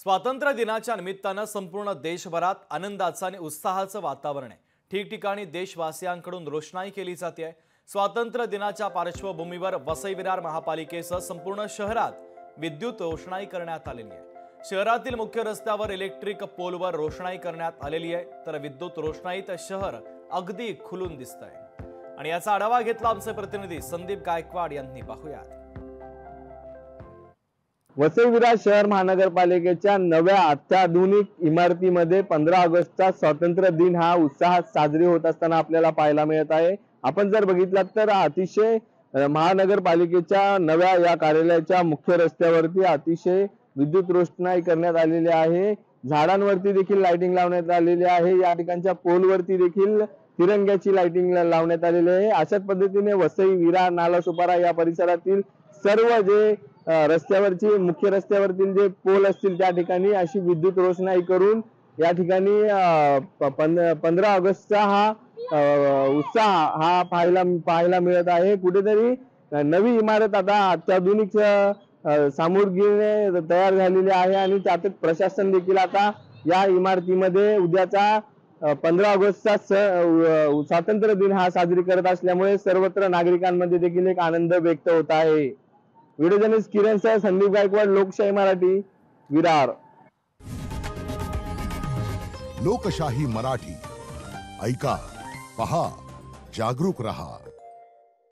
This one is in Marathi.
स्वातंत्र्य दिनाच्या निमित्तानं संपूर्ण देशभरात आनंदाचं आणि उत्साहाचं वातावरण आहे। ठिकठिकाणी देशवासियांकडून रोषणाई केली जाते आहे। स्वातंत्र्य दिनाच्या पार्श्वभूमीवर वसई विरार महापालिकेसह संपूर्ण शहरात विद्युत रोषणाई करण्यात आलेली आहे। शहरातील मुख्य रस्त्यावर इलेक्ट्रिक पोलवर रोषणाई करण्यात आलेली आहे, तर विद्युत रोषणाईत शहर अगदी खुलून दिसतंय। आणि याचा आढावा घेतला आमचे प्रतिनिधी संदीप गायकवाड यांनी। पाहूयात। वसई विरार शहर महानगरपालिकेच्या नव्या अत्याधुनिक इमारतीमध्ये 15 ऑगस्टचा स्वातंत्र्य दिन हा उत्साहात साजरी होत असताना आपल्याला पाहायला मिळत आहे। आपण जर बघितलात तर अतिशय महानगरपालिकेच्या नव्या या कार्यालयाच्या मुख्य रस्त्यावरती अतिशय विद्युत रोषणाई करण्यात आलेली आहे। झाडांवरती देखील लाइटिंग लावण्यात आलेली आहे। या ठिकाणच्या पोलवरती देखील तिरंग्याची लाइटिंग लावण्यात आलेली आहे। अशाच पद्धतीने वसई विरार नालासोपारा या परिसरातील सर्व जे रस्त्यावरची मुख्य रस्त्यावरतील जे पोल असतील त्या ठिकाणी अशी विद्युत रोषणाई करून या ठिकाणी 15 ऑगस्टचा हा उत्साह हा पाहायला मिळत आहे। कुठेतरी नवी इमारत आता अत्याधुनिक सामुग्रीने तयार झालेली आहे आणि त्यातच प्रशासन देखील आता या इमारतीमध्ये उद्याचा 15 ऑगस्टचा स्वातंत्र्य दिन हा साजरी करत असल्यामुळे सर्वत्र नागरिकांमध्ये देखील एक आनंद व्यक्त होत आहे। व्हिडिओ जर्नलिस्ट किरण सह संदीप गायकवाड, लोकशाही मराठी, विरार। लोकशाही मराठी ऐका, पहा, जागरूक रहा।